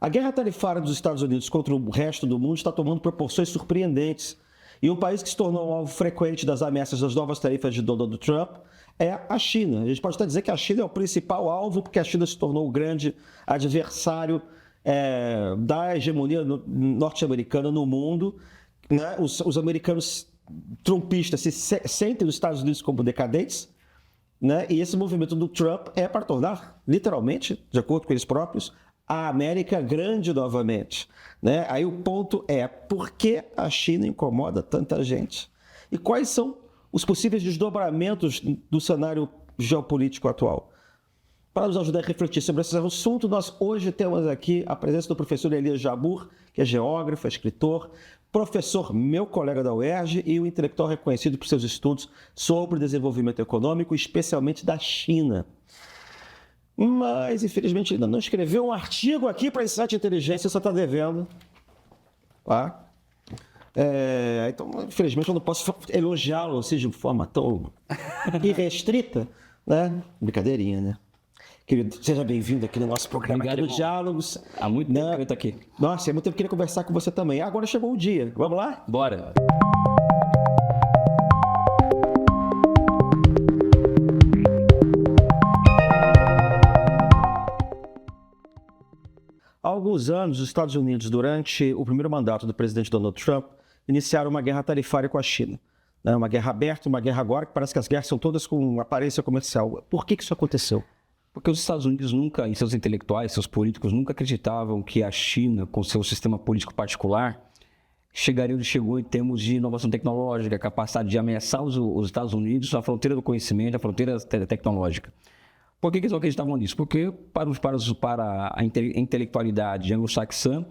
A guerra tarifária dos Estados Unidos contra o resto do mundo está tomando proporções surpreendentes. E um país que se tornou um alvo frequente das ameaças das novas tarifas de Donald Trump é a China. A gente pode até dizer que a China é o principal alvo, porque a China se tornou o grande adversário da hegemonia norte-americana no mundo. Né? Os americanos trumpistas se sentem os Estados Unidos como decadentes, né? E esse movimento do Trump é para tornar, literalmente, de acordo com eles próprios, a América grande novamente. Né? Aí o ponto é, por que a China incomoda tanta gente? E quais são os possíveis desdobramentos do cenário geopolítico atual? Para nos ajudar a refletir sobre esse assunto, nós hoje temos aqui a presença do professor Elias Jabbour, que é geógrafo, escritor, professor, meu colega da UERJ e um intelectual reconhecido por seus estudos sobre desenvolvimento econômico, especialmente da China. Mas, infelizmente, ainda não escreveu um artigo aqui para esse site Inteligência, só está devendo. Tá? Então, infelizmente, eu não posso elogiá-lo assim, de forma tão irrestrita. Né? Brincadeirinha, né? Querido, seja bem-vindo aqui no nosso programa. Obrigado, aqui no Diálogos. Há muito tempo que eu estou aqui. Nossa, há muito tempo que eu queria conversar com você também. Agora chegou o dia. Vamos lá? Bora! Há alguns anos, os Estados Unidos, durante o primeiro mandato do presidente Donald Trump, iniciaram uma guerra tarifária com a China. Uma guerra aberta, uma guerra agora, que parece que as guerras são todas com aparência comercial. Por que isso aconteceu? Porque os Estados Unidos nunca, e seus intelectuais, seus políticos, nunca acreditavam que a China, com seu sistema político particular, chegaria onde chegou em termos de inovação tecnológica, capacidade de ameaçar os Estados Unidos, a fronteira do conhecimento, a fronteira tecnológica. Por que eles não acreditavam nisso? Porque para a intelectualidade anglo-saxã,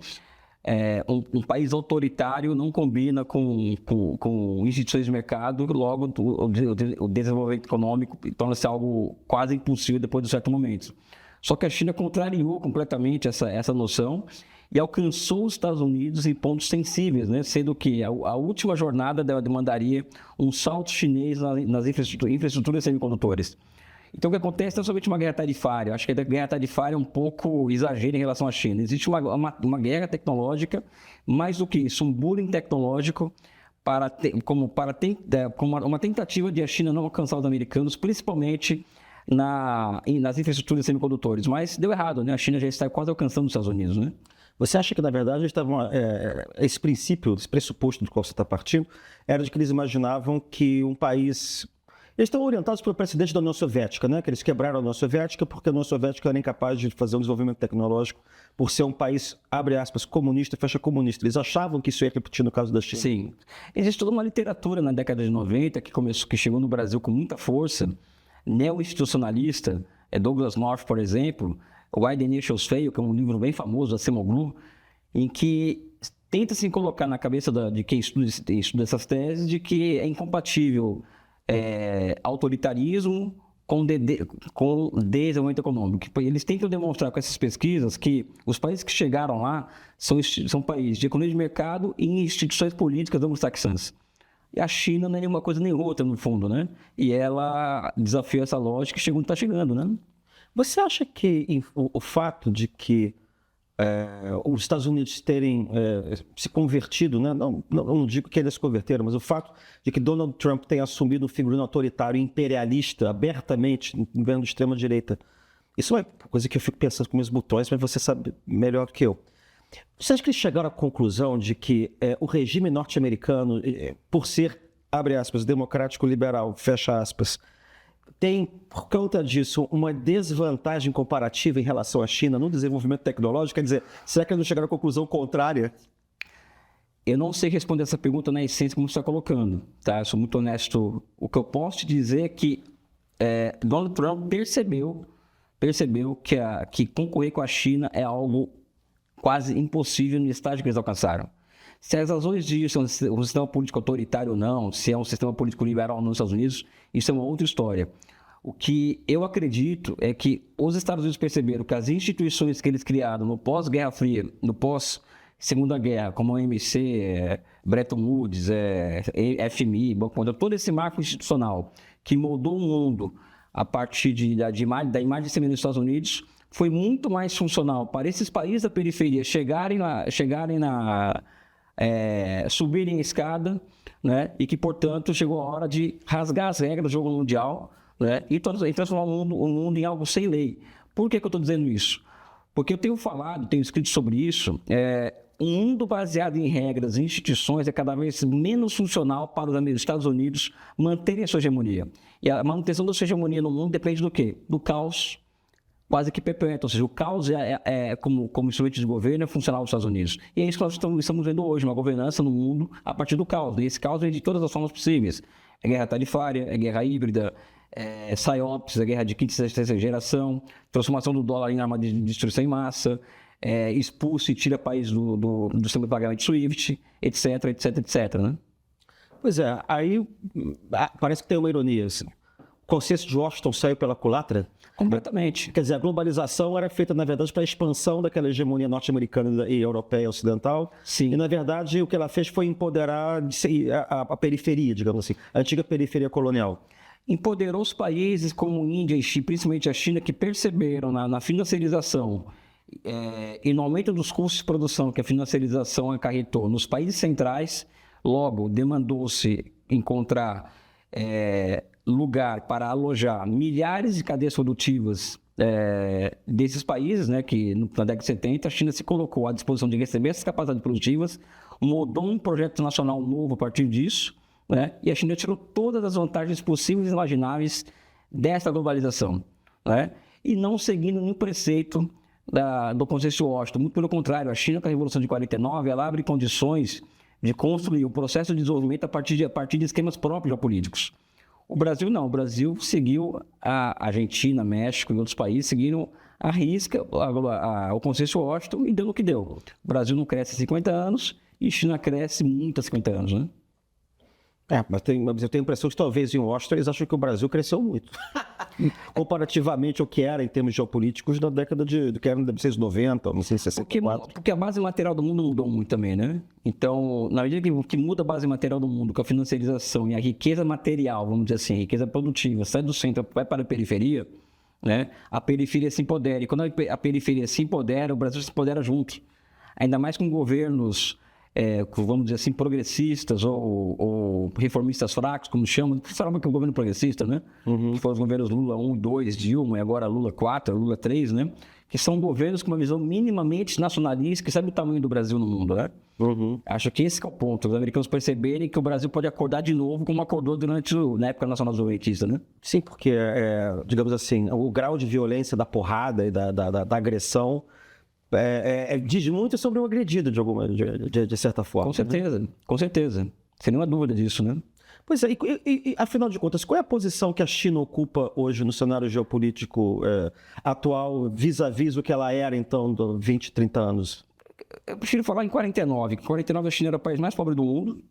um país autoritário não combina com instituições de mercado, logo o desenvolvimento econômico torna-se algo quase impossível depois de um certo momento. Só que a China contrariou completamente essa noção e alcançou os Estados Unidos em pontos sensíveis, né? Sendo que a última jornada demandaria um salto chinês nas infraestruturas semicondutores. Então, o que acontece não é somente uma guerra tarifária. Eu acho que a guerra tarifária é um pouco exagero em relação à China. Existe uma guerra tecnológica, mais do que isso, um bullying tecnológico como uma tentativa de a China não alcançar os americanos, principalmente nas infraestruturas semicondutores. Mas deu errado, né? A China já está quase alcançando os Estados Unidos, né? Você acha que, na verdade, esse princípio, esse pressuposto do qual você está partindo, era de que eles imaginavam que um país... Eles estão orientados pelo precedente da União Soviética, né? Que eles quebraram a União Soviética porque a União Soviética era incapaz de fazer um desenvolvimento tecnológico por ser um país, abre aspas, comunista, fecha comunista. Eles achavam que isso ia repetir no caso da China. Sim. Existe toda uma literatura na década de 90 que chegou no Brasil com muita força, neo-institucionalista, Douglas North, por exemplo, Why the Nations Fail, que é um livro bem famoso da Acemoglu, em que tenta se colocar na cabeça de quem estuda essas teses de que é incompatível autoritarismo com desenvolvimento econômico. Eles tentam demonstrar com essas pesquisas que os países que chegaram lá são países de economia de mercado e instituições políticas anglo-saxãs. E a China não é nenhuma coisa nem outra, no fundo, né? E ela desafiou essa lógica e chegou onde está chegando, né? Você acha que o fato de que os Estados Unidos terem se convertido, né? Não digo que eles se converteram, mas o fato de que Donald Trump tenha assumido um figurino autoritário e imperialista abertamente no governo de extrema-direita, isso é uma coisa que eu fico pensando com meus botões, mas você sabe melhor que eu. Você acha que eles chegaram à conclusão de que o regime norte-americano, por ser, abre aspas, democrático-liberal, fecha aspas, tem, por conta disso, uma desvantagem comparativa em relação à China no desenvolvimento tecnológico? Quer dizer, será que eles não chegaram à conclusão contrária? Eu não sei responder essa pergunta na essência como você está colocando, tá? Eu sou muito honesto. O que eu posso te dizer é que Donald Trump percebeu que concorrer com a China é algo quase impossível no estágio que eles alcançaram. Se as razões disso são um sistema político autoritário ou não, se é um sistema político liberal nos Estados Unidos, isso é uma outra história. O que eu acredito é que os Estados Unidos perceberam que as instituições que eles criaram no pós-Guerra Fria, no pós-Segunda Guerra, como a OMC, Bretton Woods, FMI, Banco Mundial, todo esse marco institucional que moldou o mundo a partir da imagem de semelhança dos Estados Unidos, foi muito mais funcional para esses países da periferia subirem a escada, né? E que, portanto, chegou a hora de rasgar as regras do jogo mundial, né? E transformar o mundo em algo sem lei. Por que eu estou dizendo isso? Porque eu tenho escrito sobre isso. Um mundo baseado em regras e instituições é cada vez menos funcional para os Estados Unidos manterem a sua hegemonia. E a manutenção da sua hegemonia no mundo depende do quê? Do caos quase que perpétuo. Ou seja, o caos como instrumento de governo é funcional nos Estados Unidos. E é isso que nós estamos vendo hoje, uma governança no mundo a partir do caos. E esse caos vem de todas as formas possíveis. É guerra tarifária, é guerra híbrida, PSYOPs, é guerra de quinta e sexta geração, transformação do dólar em arma de destruição em massa, expulso e tira país do sistema de pagamento SWIFT, etc, etc, etc, né? Pois é, aí parece que tem uma ironia. Assim. O consenso de Washington saiu pela culatra? Completamente. Quer dizer, a globalização era feita, na verdade, para a expansão daquela hegemonia norte-americana e europeia ocidental. Sim. E, na verdade, o que ela fez foi empoderar a periferia, digamos assim, a antiga periferia colonial. Empoderou os países como Índia e China, principalmente a China, que perceberam na financiarização e no aumento dos custos de produção que a financiarização acarretou nos países centrais. Logo, demandou-se encontrar lugar para alojar milhares de cadeias produtivas desses países, né, que na década de 70 a China se colocou à disposição de receber essas capacidades produtivas, mudou um projeto nacional novo a partir disso, né, e a China tirou todas as vantagens possíveis e imagináveis dessa globalização, né, e não seguindo nenhum preceito do Consenso de Washington. Muito pelo contrário, a China, com a Revolução de 49, ela abre condições de construir o processo de desenvolvimento a partir de esquemas próprios geopolíticos. O Brasil não, o Brasil seguiu a Argentina, México e outros países, seguiram à risca o Consenso de Washington e deu no que deu. O Brasil não cresce há 50 anos e a China cresce muito há 50 anos, né? Mas eu tenho a impressão que talvez em Washington eles acham que o Brasil cresceu muito. Comparativamente ao que era em termos geopolíticos da década do que era em 1990, 1964. Porque a base material do mundo mudou muito também, né? Então, na medida que muda a base material do mundo, com a financiarização e a riqueza material, vamos dizer assim, a riqueza produtiva, sai do centro, vai para a periferia, né? A periferia se empodera. E quando a periferia se empodera, o Brasil se empodera junto. Ainda mais com governos... vamos dizer assim, progressistas ou reformistas fracos, como chamam, que falavam que é um governo progressista, né? Que foram os governos Lula 1, 2, Dilma, e agora Lula 4, Lula 3, né? Que são governos com uma visão minimamente nacionalista, que sabe o tamanho do Brasil no mundo, né? Acho que esse que é o ponto, os americanos perceberem que o Brasil pode acordar de novo, como acordou na época nacional-desenvolvimentista, né? Sim, porque, digamos assim, o grau de violência da porrada e da agressão diz muito sobre o agredido, de certa forma. Com certeza, né? Com certeza. Sem nenhuma dúvida disso, né? Pois é, e afinal de contas, qual é a posição que a China ocupa hoje no cenário geopolítico atual, vis-à-vis o que ela era, então, de 20, 30 anos? Eu prefiro falar em 49. Em 49, a China era o país mais pobre do mundo.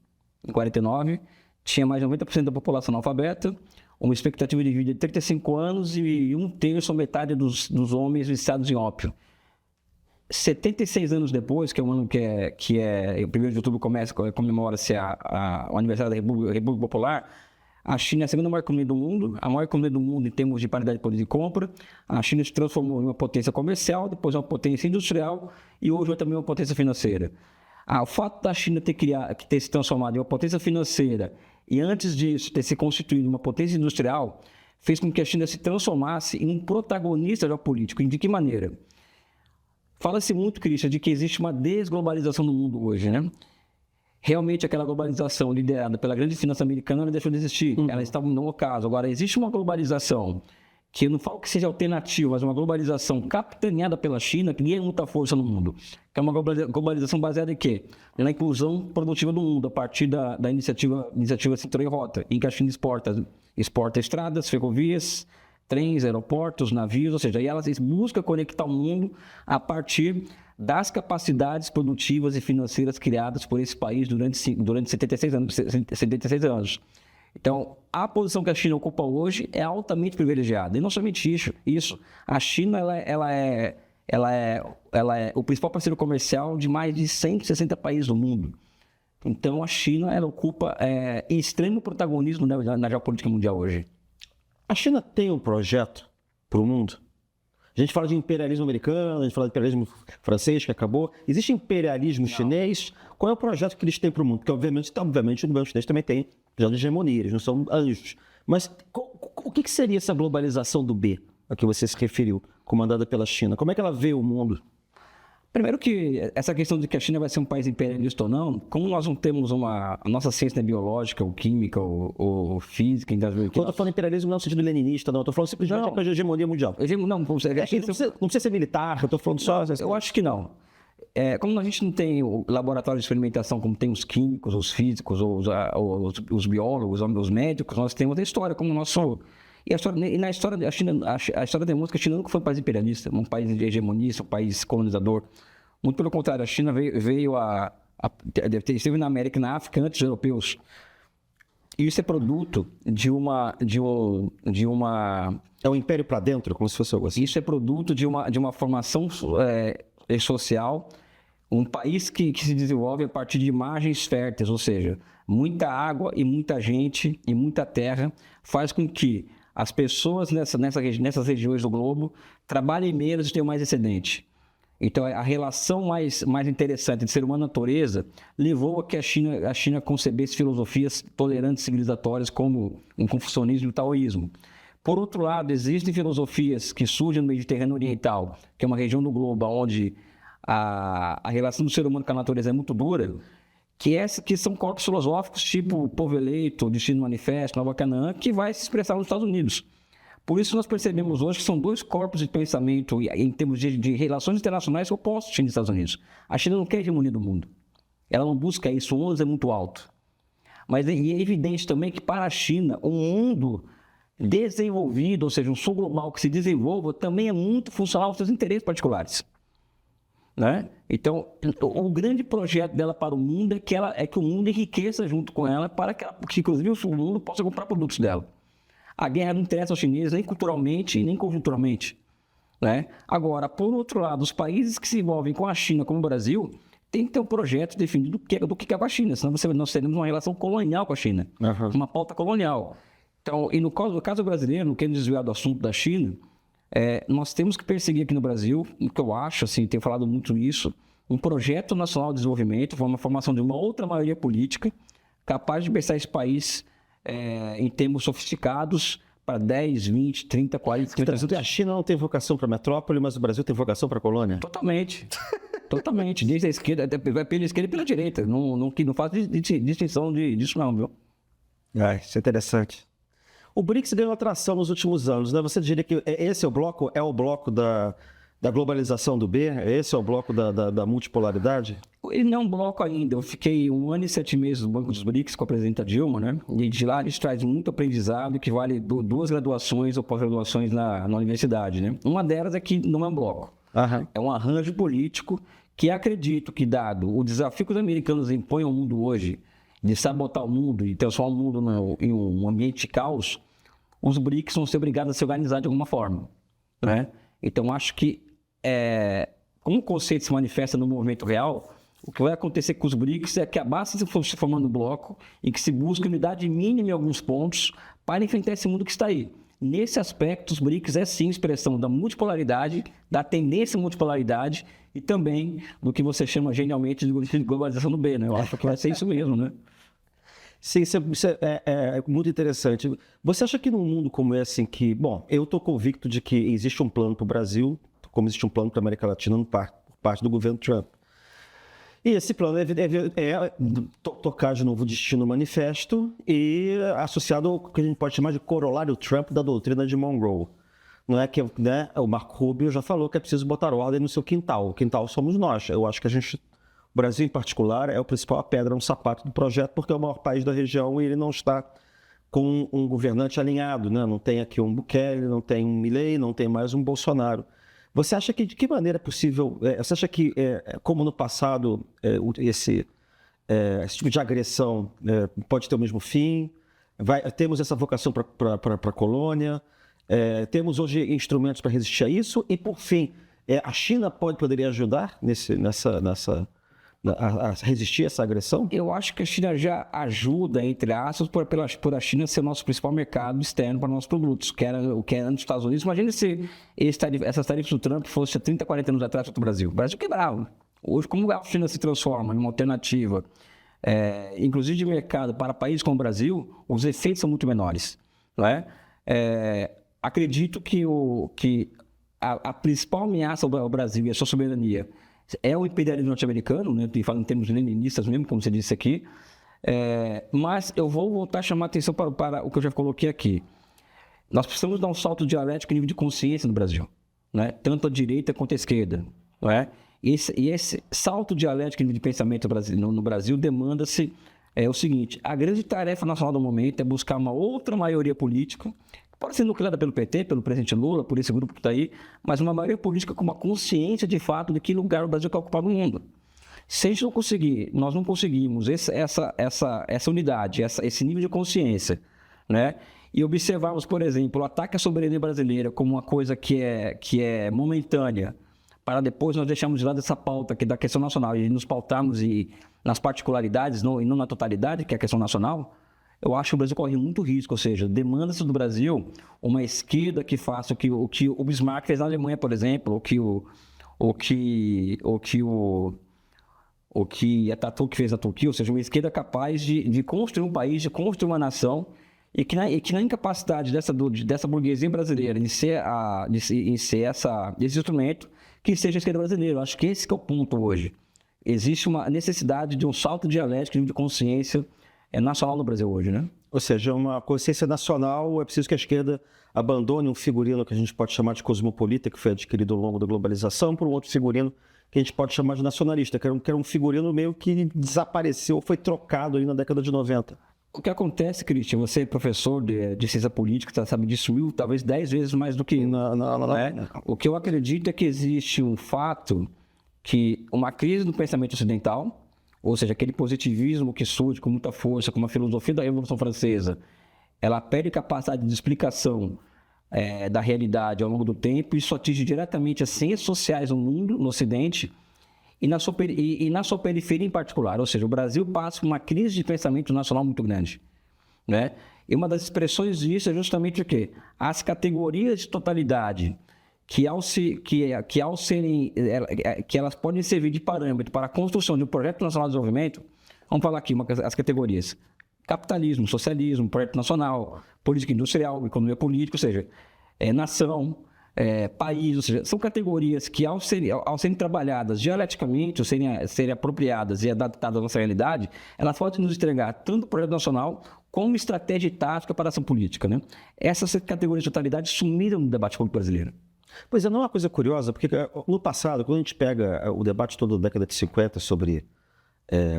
Em 49, tinha mais de 90% da população analfabeta, uma expectativa de vida de 35 anos e 1/3 ou metade dos homens viciados em ópio. 76 anos depois, que é um ano que o 1º de outubro comemora-se o aniversário da República Popular, a China é a segunda maior economia do mundo, a maior economia do mundo em termos de paridade de poder de compra. A China se transformou em uma potência comercial, depois uma potência industrial e hoje é também uma potência financeira. O fato da China ter se transformado em uma potência financeira e antes disso ter se constituído uma potência industrial fez com que a China se transformasse em um protagonista geopolítico. E de que maneira? Fala-se muito, Christian, de que existe uma desglobalização no mundo hoje, né? Realmente aquela globalização liderada pela grande finança americana ela deixou de existir. Ela estava no ocaso. Agora, existe uma globalização que eu não falo que seja alternativa, mas uma globalização capitaneada pela China que ganha muita força no mundo. Que é uma globalização baseada em quê? Na inclusão produtiva do mundo, a partir da iniciativa Cintura e Rota, em que a China exporta estradas, ferrovias, trens, aeroportos, navios, ou seja, e elas buscam conectar o mundo a partir das capacidades produtivas e financeiras criadas por esse país durante 76 anos. Então, a posição que a China ocupa hoje é altamente privilegiada. E não somente isso. A China ela é o principal parceiro comercial de mais de 160 países do mundo. Então, a China ela ocupa extremo protagonismo na geopolítica mundial hoje. A China tem um projeto para o mundo? A gente fala de imperialismo americano, a gente fala de imperialismo francês, que acabou. Existe imperialismo chinês? Qual é o projeto que eles têm para o mundo? Porque, obviamente, o governo chinês também tem projeto de hegemonia, eles não são anjos. Mas o que seria essa globalização do B, a que você se referiu, comandada pela China? Como é que ela vê o mundo? Primeiro que essa questão de que a China vai ser um país imperialista ou não, como nós não temos a nossa ciência biológica, ou química, ou física, Eu estou falando imperialismo não no sentido leninista, não. Eu estou falando simplesmente de hegemonia mundial. Não precisa ser militar, eu estou falando só... Eu acho que não. Como a gente não tem o laboratório de experimentação como tem os químicos, os físicos, os biólogos, os médicos, nós temos a história como nosso... E na história da China, a história demonstra que a China nunca foi um país imperialista, um país de hegemonista, um país colonizador. Muito pelo contrário, a China esteve na América e na África antes dos europeus. E isso é produto de uma... É um império para dentro, como se fosse algo assim. Isso é produto de uma formação social, um país que se desenvolve a partir de margens férteis, ou seja, muita água e muita gente e muita terra faz com que as pessoas nessas regiões do globo trabalhem menos e tenham mais excedente. Então, a relação mais interessante de ser humano e natureza levou a que a China concebesse filosofias tolerantes civilizatórias como o confucionismo e o taoísmo. Por outro lado, existem filosofias que surgem no Mediterrâneo Oriental, que é uma região do globo onde a relação do ser humano com a natureza é muito dura, que são corpos filosóficos tipo Povo Eleito, Destino Manifesto, Nova Canaã, que vai se expressar nos Estados Unidos. Por isso nós percebemos hoje que são dois corpos de pensamento em termos de relações internacionais opostos China e Estados Unidos. A China não quer hegemonia do mundo. Ela não busca isso, o ônus é muito alto. Mas é evidente também que para a China, um mundo desenvolvido, ou seja, um sul global que se desenvolva, também é muito funcional aos seus interesses particulares. Né? Então, o grande projeto dela para o mundo é que o mundo enriqueça junto com ela, para que inclusive o mundo possa comprar produtos dela. A guerra não interessa aos chineses nem culturalmente nem conjunturalmente. Né? Agora, por outro lado, os países que se envolvem com a China, como o Brasil, tem que ter um projeto definido do que é com a China, senão nós teremos uma relação colonial com a China, uma pauta colonial. Então, e no caso brasileiro, não quero desviar do assunto da China, nós temos que perseguir aqui no Brasil, o que eu acho, assim, tenho falado muito nisso, um projeto nacional de desenvolvimento, uma formação de uma outra maioria política, capaz de pensar esse país em termos sofisticados para 10, 20, 30, 40, 30 anos. A China não tem vocação para metrópole, mas o Brasil tem vocação para colônia? Totalmente. Totalmente. Desde a esquerda, vai pela esquerda e pela direita. Não faz distinção disso não, viu? Isso é interessante. O BRICS ganhou atração nos últimos anos, né? Você diria que esse é o bloco da globalização do B? Esse é o bloco da multipolaridade? Ele não é um bloco ainda. Eu fiquei 1 ano e 7 meses no Banco dos BRICS com a presidenta Dilma, né? E de lá a gente traz muito aprendizado que vale 2 graduações ou pós-graduações na universidade, né? Uma delas é que não é um bloco. É um arranjo político que acredito que, dado o desafio que os americanos impõem ao mundo hoje, de sabotar o mundo e transformar o mundo em um ambiente de caos, os BRICS vão ser obrigados a se organizar de alguma forma. Né? Então, acho que, como o conceito se manifesta no movimento real, o que vai acontecer com os BRICS é que a base se formando um bloco e que se busca unidade mínima em alguns pontos para enfrentar esse mundo que está aí. Nesse aspecto, os BRICS é sim expressão da multipolaridade, da tendência à multipolaridade e também do que você chama genialmente de globalização do B, né? Eu acho que vai ser isso mesmo, né? Sim, isso é muito interessante. Você acha que num mundo como esse, em que, bom, eu estou convicto de que existe um plano para o Brasil, como existe um plano para a América Latina por parte do governo Trump. E esse plano é tocar de novo o Destino Manifesto e associado ao que a gente pode chamar de corolário Trump da doutrina de Monroe. Não é que, né, o Marco Rubio já falou que é preciso botar ordem no seu quintal. O quintal somos nós. Eu acho que o Brasil, em particular, é o principal pedra no sapato do projeto, porque é o maior país da região e ele não está com um governante alinhado, né? Não tem aqui um Bukele, não tem um Milei, não tem mais um Bolsonaro. Você acha que de que maneira é possível... Você acha que, como no passado, esse tipo de agressão pode ter o mesmo fim? Temos essa vocação para a colônia? Temos hoje instrumentos para resistir a isso? E, por fim, a China poderia ajudar a resistir a essa agressão? Eu acho que a China já ajuda, entre aspas, por a China ser o nosso principal mercado externo para nossos produtos, o que era nos Estados Unidos. Imagina se essas tarifas do Trump fossem há 30, 40 anos atrás para o Brasil. O Brasil quebrava. Hoje, como a China se transforma em uma alternativa, inclusive de mercado para países como o Brasil, os efeitos são muito menores. Não é? Acredito que a principal ameaça ao Brasil e à sua soberania é o imperialismo norte-americano, né? Falando em termos leninistas mesmo, como você disse aqui. Mas eu vou voltar a chamar a atenção para o que eu já coloquei aqui. Nós precisamos dar um salto dialético em nível de consciência no Brasil, né? Tanto a direita quanto a esquerda. Não é? E esse salto dialético em nível de pensamento no Brasil demanda-se o seguinte: a grande tarefa nacional do momento é buscar uma outra maioria política, pode ser nucleada pelo PT, pelo presidente Lula, por esse grupo que está aí, mas uma maioria política com uma consciência de fato de que lugar o Brasil quer ocupar no mundo. Se a gente não conseguir, nós não conseguimos essa unidade, esse nível de consciência, né? E observarmos, por exemplo, o ataque à soberania brasileira como uma coisa que é momentânea, para depois nós deixarmos de lado essa pauta aqui da questão nacional e nos pautarmos nas particularidades e não na totalidade, que é a questão nacional, eu acho que o Brasil corre muito risco. Ou seja, demanda-se do Brasil uma esquerda que faça o que o Bismarck fez na Alemanha, por exemplo, o que a Ataturk fez na Turquia, ou seja, uma esquerda capaz de construir um país, de construir uma nação, e que na incapacidade dessa burguesia brasileira em ser esse instrumento, que seja a esquerda brasileira. Eu acho que esse que é o ponto hoje. Existe uma necessidade de um salto dialético de consciência nacional no Brasil hoje, né? Ou seja, uma consciência nacional, é preciso que a esquerda abandone um figurino que a gente pode chamar de cosmopolita, que foi adquirido ao longo da globalização, por um outro figurino que a gente pode chamar de nacionalista, que era um figurino meio que desapareceu, foi trocado ali na década de 90. O que acontece, Cristian, você é professor de ciência política, você sabe disso talvez 10 vezes mais do que eu. Não. O que eu acredito é que existe um fato que uma crise no pensamento ocidental, ou seja, aquele positivismo que surge com muita força, como a filosofia da Revolução Francesa, ela perde capacidade de explicação da realidade ao longo do tempo. Isso atinge diretamente as ciências sociais no mundo, no Ocidente, e na sua periferia em particular. Ou seja, o Brasil passa por uma crise de pensamento nacional muito grande, né? E uma das expressões disso é justamente o quê? As categorias de totalidade que elas podem servir de parâmetro para a construção de um projeto nacional de desenvolvimento. Vamos falar aqui as categorias: capitalismo, socialismo, projeto nacional, política industrial, economia política, ou seja, nação, país, ou seja, são categorias que ao serem trabalhadas dialeticamente, ou serem apropriadas e adaptadas à nossa realidade, elas podem nos entregar tanto o projeto nacional como estratégia e tática para a ação política, né? Essas categorias de totalidade sumiram no debate público brasileiro. Pois é, não é uma coisa curiosa, porque no passado, quando a gente pega o debate todo da década de 50 sobre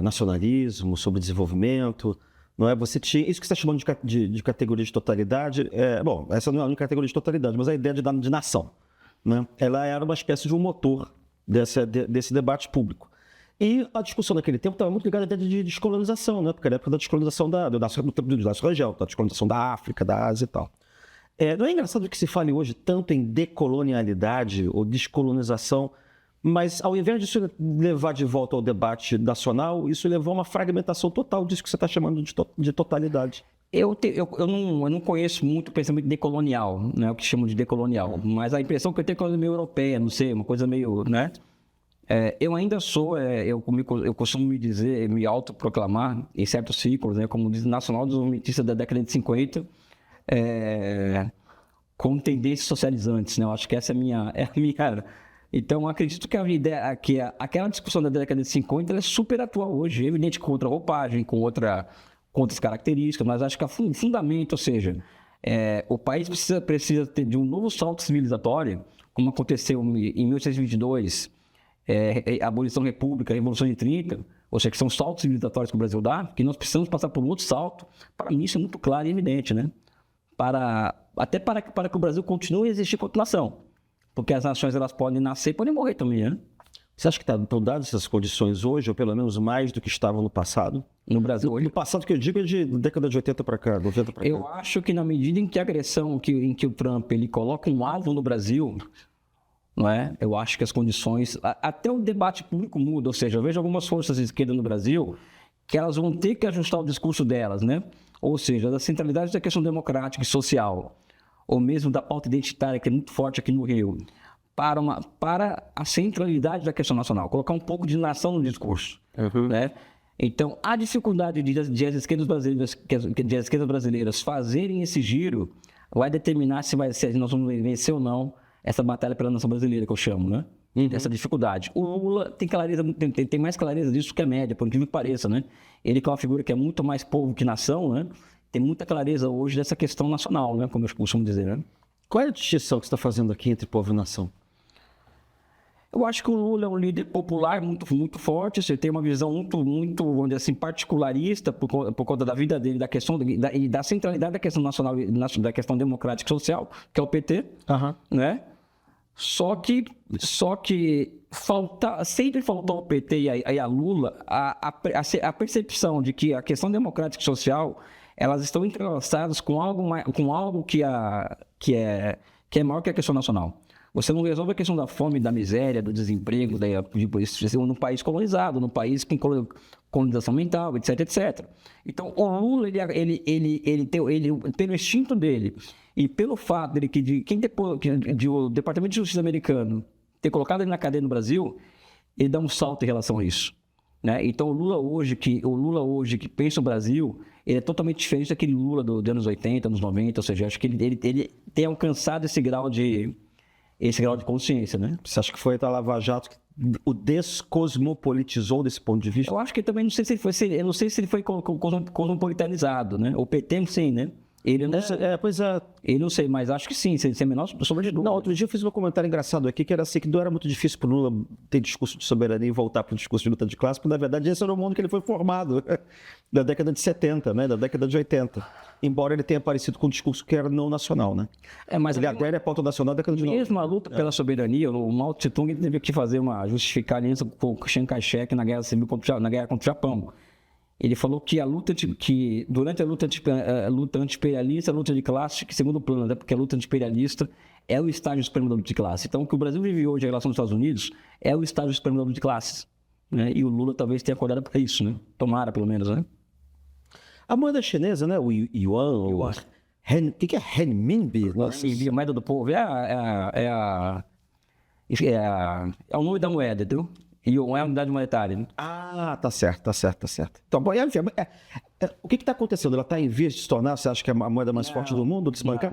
nacionalismo, sobre desenvolvimento, não é? Você tinha isso que você está chamando de categoria de totalidade. Bom, essa não é a única categoria de totalidade, mas a ideia de nação, né? Ela era uma espécie de um motor desse debate público. E a discussão naquele tempo estava muito ligada à ideia de descolonização, né? Porque era a época da descolonização do nosso região, da descolonização da África, da Ásia e tal. Não é engraçado que se fale hoje tanto em decolonialidade ou descolonização, mas ao invés disso levar de volta ao debate nacional, isso levou a uma fragmentação total disso que você está chamando de totalidade. Eu não conheço muito o pensamento decolonial, né? O que chamam de decolonial, mas a impressão que eu tenho é uma coisa meio europeia, não sei, uma coisa meio, né? Eu ainda sou, eu costumo me autoproclamar em certos círculos, né, como diz nacional desenvolvimentista da década de 50, com tendências socializantes, né? Eu acho que essa é a minha. Então, acredito que aquela discussão da década de 50 ela é super atual hoje, evidente com outra roupagem, com outras características, mas acho que o fundamento, ou seja, o país precisa ter de um novo salto civilizatório, como aconteceu em 1822, a abolição da República, a Revolução de 30, ou seja, que são saltos civilizatórios que o Brasil dá, que nós precisamos passar por um outro salto. Para mim isso é muito claro e evidente, né? Até para que o Brasil continue a existir enquanto nação. Porque as nações elas podem nascer e podem morrer também, né? Você acha que estão dadas essas condições hoje, ou pelo menos mais do que estavam no passado? No Brasil hoje? No passado que eu digo é de década de 80 para cá, 90 para cá. Eu acho que na medida em que a agressão, em que o Trump ele coloca um alvo no Brasil, não é? Eu acho que as condições... Até o debate público muda, ou seja, eu vejo algumas forças de esquerda no Brasil que elas vão ter que ajustar o discurso delas, né? Ou seja, da centralidade da questão democrática e social, ou mesmo da pauta identitária, que é muito forte aqui no Rio, para a centralidade da questão nacional, colocar um pouco de nação no discurso, né? Então, a dificuldade de as esquerdas brasileiras fazerem esse giro vai determinar se nós vamos vencer ou não essa batalha pela nação brasileira, que eu chamo, né? Essa dificuldade. O Lula tem mais clareza disso que a média, por incrível que pareça, né? Ele que é uma figura que é muito mais povo que nação, né? Tem muita clareza hoje dessa questão nacional, né? Como eu costumo dizer, né? Qual é a distinção que você está fazendo aqui entre povo e nação? Eu acho que o Lula é um líder popular muito forte. Você tem uma visão muito, vamos dizer assim, particularista por conta da vida dele, da questão e da centralidade da questão nacional, da questão democrática e social, que é o PT, né? Só que sempre faltou ao PT e a Lula a percepção de que a questão democrática e social elas estão entrelaçadas com algo que é maior que a questão nacional. Você não resolve a questão da fome, da miséria, do desemprego, num país colonizado, num país com colonização mental, etc, etc. Então, o Lula, ele pelo instinto dele e pelo fato dele de o Departamento de Justiça americano ter colocado ele na cadeia no Brasil, ele dá um salto em relação a isso, né? Então, o Lula hoje que pensa o Brasil, ele é totalmente diferente daquele Lula dos anos 80, anos 90, ou seja, acho que ele tem alcançado esse grau de consciência, né? Você acha que foi a Lava Jato que o descosmopolitizou desse ponto de vista? Eu acho que também, não sei se ele foi cosmopolitanizado, né? O PT, sim, né? Ele não sei. Pois é. Ele não sei, mas acho que sim, sem menor sombra de dúvida. Não, outro dia eu fiz um comentário engraçado aqui, que era assim, que não era muito difícil para o Lula ter discurso de soberania e voltar para o discurso de luta de classe, porque na verdade esse era o mundo que ele foi formado, da década de 70, né? Da década de 80. Embora ele tenha aparecido com um discurso que era não nacional, né? Mas ele agora é pauta nacional da década de 90. Mesmo a luta pela soberania, o Mao Tse-tung teve que justificar a aliança com o Chiang Kai-shek na guerra civil na guerra contra o Japão. Ele falou que durante a luta anti-imperialista, a luta de classe, que segundo plano, até porque a luta anti-imperialista é o estágio supremo da luta de classe. Então, o que o Brasil vive hoje em relação aos Estados Unidos é o estágio supremo da luta de classes, né? E o Lula talvez tenha acordado para isso, né? Tomara, pelo menos, né? A moeda chinesa, né? O yuan. O que é renminbi? A moeda do povo é o nome da moeda, entendeu? E não é a unidade monetária, né? Ah, tá certo. Então, bom, enfim, o que está acontecendo? Ela está em vias de se tornar, você acha que é a moeda mais forte do mundo, desbancar?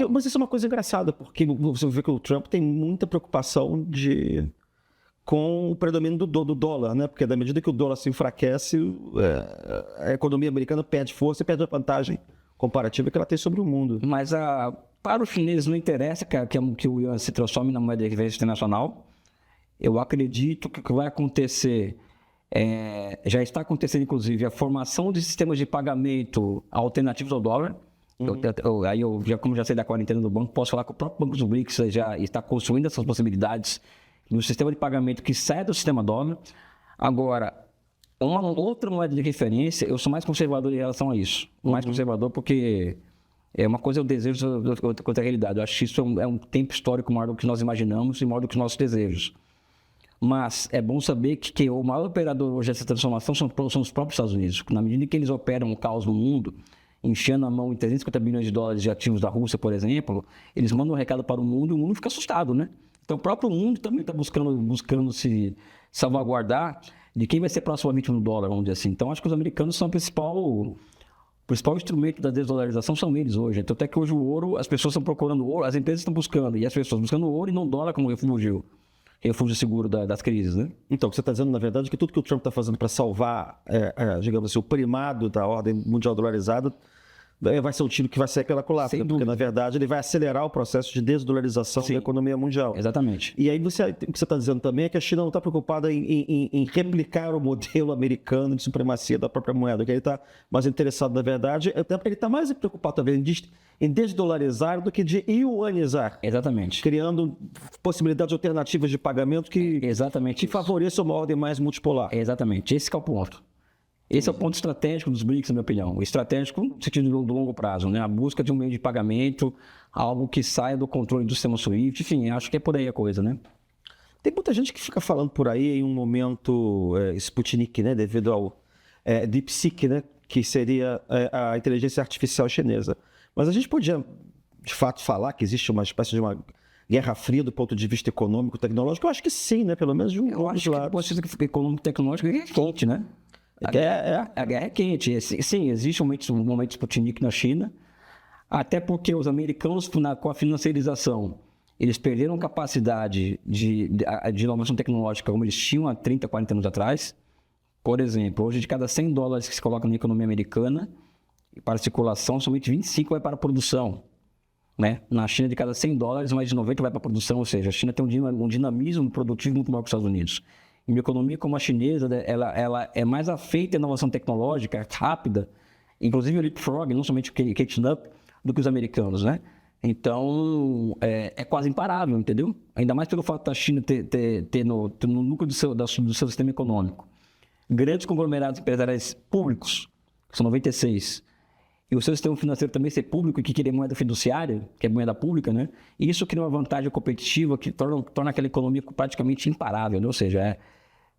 Mas isso é uma coisa engraçada, porque você vê que o Trump tem muita preocupação com o predomínio do dólar, né? Porque da medida que o dólar se enfraquece, a economia americana perde força e perde a vantagem comparativa que ela tem sobre o mundo. Mas para os chineses não interessa que o yuan se transforme na moeda de referência internacional. Eu acredito que o que vai acontecer, já está acontecendo inclusive, a formação de sistemas de pagamento alternativos ao dólar. Como já sei da quarentena do banco, posso falar que o próprio Banco do BRICS já está construindo essas possibilidades no sistema de pagamento que sai do sistema dólar. Agora, uma outra moeda de referência, eu sou mais conservador em relação a isso. Mais conservador porque uma coisa é o desejo, outra é a realidade. Eu acho que isso é um tempo histórico maior do que nós imaginamos e maior do que os nossos desejos. Mas é bom saber que o maior operador hoje dessa transformação são os próprios Estados Unidos. Na medida em que eles operam o caos no mundo, enchendo a mão em 350 bilhões de dólares de ativos da Rússia, por exemplo, eles mandam um recado para o mundo e o mundo fica assustado, né? Então o próprio mundo também está buscando se salvaguardar de quem vai ser próximo a vítima do dólar, vamos dizer assim. Então acho que os americanos são o principal instrumento da desdolarização, são eles hoje. Então até que hoje o ouro, as pessoas estão procurando ouro, as empresas estão buscando, e as pessoas buscando ouro e não dólar como refúgio seguro das crises, né? Então, o que você está dizendo, na verdade, é que tudo que o Trump está fazendo para salvar, digamos assim, o primado da ordem mundial dolarizada vai ser um tiro que vai sair pela culatra, porque, na verdade, ele vai acelerar o processo de desdolarização da economia mundial. Exatamente. E aí, o que você está dizendo também é que a China não está preocupada em replicar o modelo americano de supremacia da própria moeda, que ele está mais interessado, na verdade, ele está mais preocupado também em desdolarizar do que de yuanizar. Exatamente. Criando possibilidades alternativas de pagamento que favoreçam uma ordem mais multipolar. Exatamente. Esse que é o ponto. Esse é o ponto estratégico dos BRICS, na minha opinião. Estratégico no sentido do longo prazo, né? A busca de um meio de pagamento, algo que saia do controle do sistema SWIFT, enfim, acho que é por aí a coisa, né? Tem muita gente que fica falando por aí em um momento Sputnik, né? Devido ao DeepSeek, né? Que seria a inteligência artificial chinesa. Mas a gente podia, de fato, falar que existe uma espécie de uma guerra fria do ponto de vista econômico, tecnológico? Eu acho que sim, né? Pelo menos de um Eu acho lado. que pode ser que econômico e tecnológico é quente, né? A guerra é quente. Sim, existe um momento Sputnik na China, até porque os americanos, com a financiarização, eles perderam capacidade de inovação tecnológica como eles tinham há 30, 40 anos atrás. Por exemplo, hoje de cada 100 dólares que se coloca na economia americana, para circulação, somente 25 vai para a produção. Né? Na China, de cada 100 dólares, mais de 90 vai para a produção, ou seja, a China tem um dinamismo produtivo muito maior que os Estados Unidos. E uma economia como a chinesa, ela é mais afeita à inovação tecnológica, rápida, inclusive o leapfrog, não somente o catching up, do que os americanos, né? Então, é quase imparável, entendeu? Ainda mais pelo fato da China ter no núcleo do seu sistema econômico grandes conglomerados empresariais públicos, que são 96, e o seu sistema financeiro também ser público e que querer moeda fiduciária, que é moeda pública, né? E isso cria uma vantagem competitiva que torna aquela economia praticamente imparável, né? Ou seja,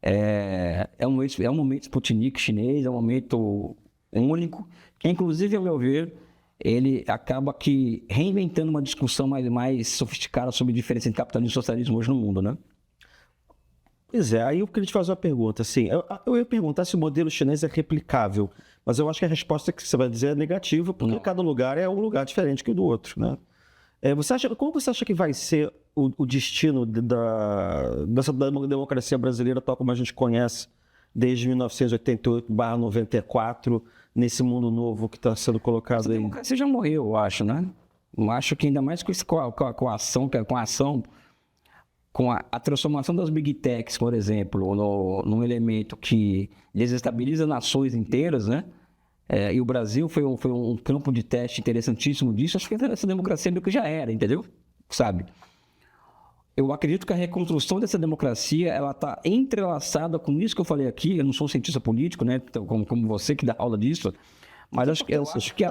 é um momento Sputnik chinês, é um momento único, que inclusive, ao meu ver, ele acaba que reinventando uma discussão mais sofisticada sobre a diferença entre capitalismo e socialismo hoje no mundo, né? Pois é, aí eu queria te fazer uma pergunta, assim, eu ia perguntar se o modelo chinês é replicável, mas eu acho que a resposta que você vai dizer é negativa, porque cada lugar é um lugar diferente que o do outro, né? Como você acha que vai ser o destino dessa democracia brasileira tal como a gente conhece desde 1988/94, nesse mundo novo que está sendo colocado aí? A democracia já morreu, eu acho, né? Eu acho que ainda mais com a transformação das big techs, por exemplo, num elemento que desestabiliza nações inteiras, né? E o Brasil foi um campo de teste interessantíssimo disso. Acho que essa democracia meio que já era, entendeu? Sabe? Eu acredito que a reconstrução dessa democracia, ela está entrelaçada com isso que eu falei aqui. Eu não sou um cientista político, né? Então, como você que dá aula disso, mas eu acho que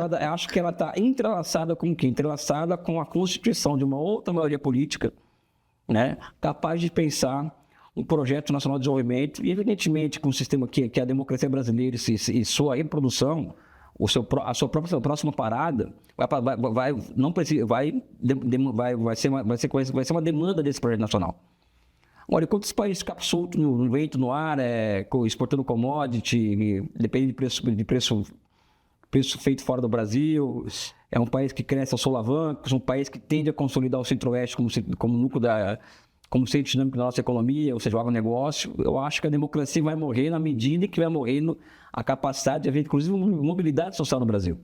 ela está entrelaçada com o quê? Entrelaçada com a constituição de uma outra maioria política, né? Capaz de pensar um projeto nacional de desenvolvimento e, evidentemente, com um sistema que a democracia brasileira e sua reprodução, a sua próxima parada vai ser uma demanda desse projeto nacional. Olha, enquanto os países ficam soltos no vento, no ar, exportando commodity, depende de preço feito fora do Brasil, é um país que cresce aos solavancos, um país que tende a consolidar o Centro-Oeste como núcleo como centro dinâmico da nossa economia, ou seja, o agronegócio. Eu acho que a democracia vai morrer na medida que vai morrer a capacidade de haver, inclusive, mobilidade social no Brasil.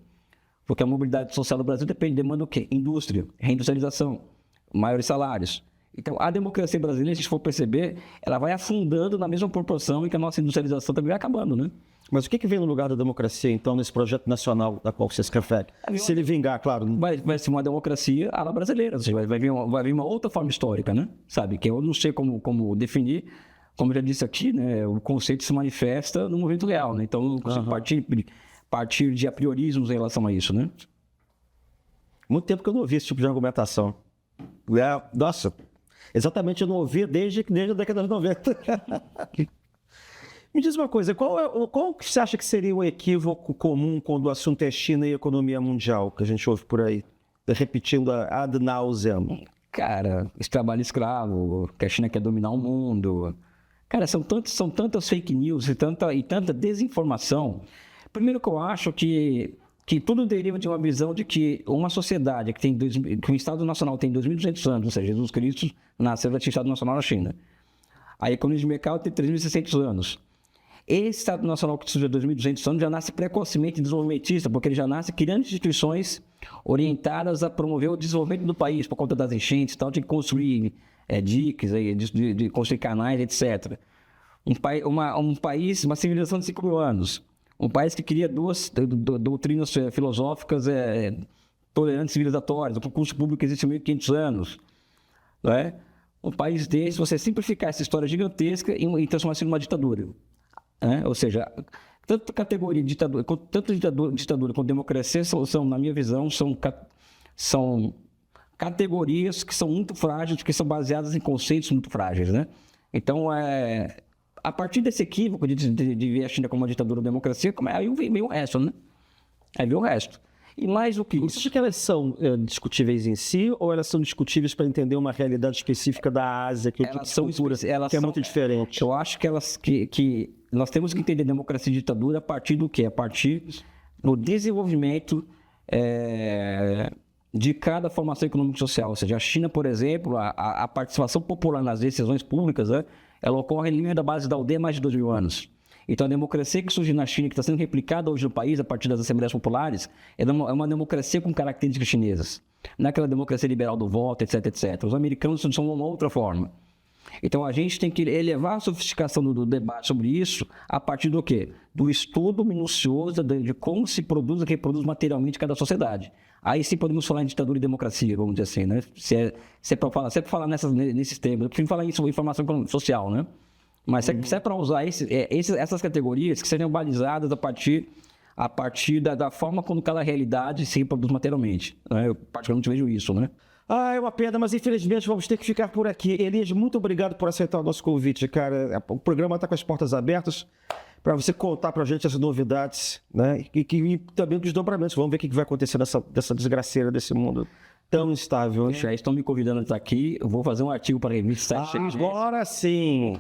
Porque a mobilidade social no Brasil demanda do quê? Indústria, reindustrialização, maiores salários. Então, a democracia brasileira, se a gente for perceber, ela vai afundando na mesma proporção em que a nossa industrialização também vai acabando, né? Mas o que vem no lugar da democracia, então, nesse projeto nacional da qual você se refere? Se ele vingar, claro. Vai ser uma democracia à la brasileira, ou seja, vai vir uma outra forma histórica, né? Sabe? Que eu não sei como definir, como eu já disse aqui, né? O conceito se manifesta no momento real, né? Então, eu não consigo partir de apriorismos em relação a isso, né? Muito tempo que eu não ouvi esse tipo de argumentação. Nossa, exatamente, eu não ouvi desde a década de 90. Me diz uma coisa, qual que você acha que seria o equívoco comum quando o assunto é China e economia mundial, que a gente ouve por aí? Repetindo ad nauseam. Cara, esse trabalho escravo, que a China quer dominar o mundo. Cara, são tantas fake news e tanta desinformação. Primeiro que eu acho que tudo deriva de uma visão de que uma sociedade que o Estado Nacional tem 2.200 anos, ou seja, Jesus Cristo nasceu do Estado Nacional na China. A economia de mercado tem 3.600 anos. Esse Estado Nacional que surge há 2.200 anos já nasce precocemente desenvolvimentista, porque ele já nasce criando instituições orientadas a promover o desenvolvimento do país, por conta das enchentes e tal, de construir diques, de construir canais, etc. Um país, uma civilização de 5.000 anos. Um país que cria duas doutrinas filosóficas tolerantes e civilizatórias. O concurso público existe há 1.500 anos. Não é? Um país desse, você simplificar essa história gigantesca e transformar isso numa ditadura. Ou seja, tanto categoria ditadura, tanto ditadura quanto democracia são, na minha visão, são categorias que são muito frágeis, que são baseadas em conceitos muito frágeis, né? Então, a partir desse equívoco de ver a China como uma ditadura ou democracia, aí vem o resto, né? Aí vem o resto. E mais o que? Você acha que elas são discutíveis em si ou elas são discutíveis para entender uma realidade específica da Ásia, que é muito diferente? Eu acho que nós temos que entender democracia e ditadura a partir do quê? A partir do desenvolvimento de cada formação econômica e social. Ou seja, a China, por exemplo, a participação popular nas decisões públicas, né, ela ocorre em linha da base da aldeia há mais de 2.000 anos. Então, a democracia que surge na China, que está sendo replicada hoje no país a partir das assembleias populares, é uma democracia com características chinesas. Não é aquela democracia liberal do voto, etc, etc. Os americanos são uma outra forma. Então, a gente tem que elevar a sofisticação do debate sobre isso a partir do quê? Do estudo minucioso de como se produz e reproduz materialmente cada sociedade. Aí sim podemos falar em ditadura e democracia, vamos dizer assim, né? Se é para falar nesses termos, eu prefiro falar em informação social, né? Mas se é para usar essas categorias que sejam balizadas a partir da forma como cada realidade se reproduz materialmente. Né? Eu particularmente vejo isso, né? É uma pena, mas infelizmente vamos ter que ficar por aqui. Elias, muito obrigado por aceitar o nosso convite, cara. O programa está com as portas abertas para você contar para a gente as novidades, né? E também os desdobramentos. Vamos ver o que vai acontecer dessa desgraceira desse mundo tão instável. Né? Já estão me convidando a estar aqui. Eu vou fazer um artigo para a revista 7. Agora sim!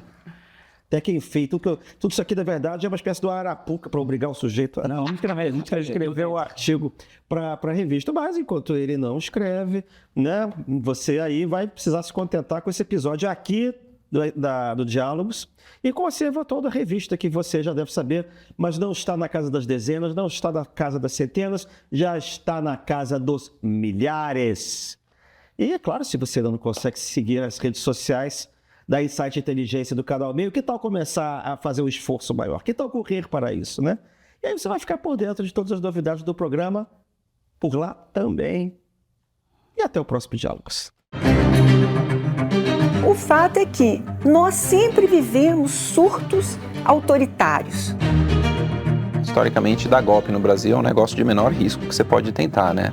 Até que enfim, tudo isso aqui, na verdade, é uma espécie do arapuca para obrigar o sujeito a escrever o artigo para a revista. Mas enquanto ele não escreve, né, você aí vai precisar se contentar com esse episódio aqui do Diálogos e com a acervo toda a revista que você já deve saber, mas não está na casa das dezenas, não está na casa das centenas, já está na casa dos milhares. E é claro, se você não consegue seguir as redes sociais da Insight Inteligência do Canal Meio, que tal começar a fazer um esforço maior? Que tal correr para isso, né? E aí você vai ficar por dentro de todas as novidades do programa, por lá também. E até o próximo Diálogos. O fato é que nós sempre vivemos surtos autoritários. Historicamente, dar golpe no Brasil é um negócio de menor risco que você pode tentar, né?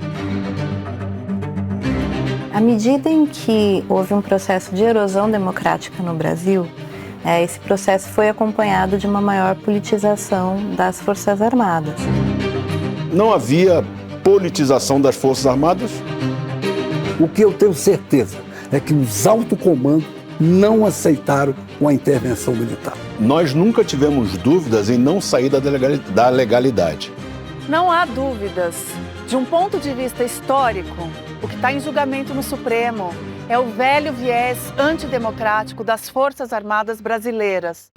À medida em que houve um processo de erosão democrática no Brasil, esse processo foi acompanhado de uma maior politização das Forças Armadas. Não havia politização das Forças Armadas? O que eu tenho certeza é que os alto comando não aceitaram uma intervenção militar. Nós nunca tivemos dúvidas em não sair da legalidade. Não há dúvidas. De um ponto de vista histórico, o que está em julgamento no Supremo é o velho viés antidemocrático das Forças Armadas brasileiras.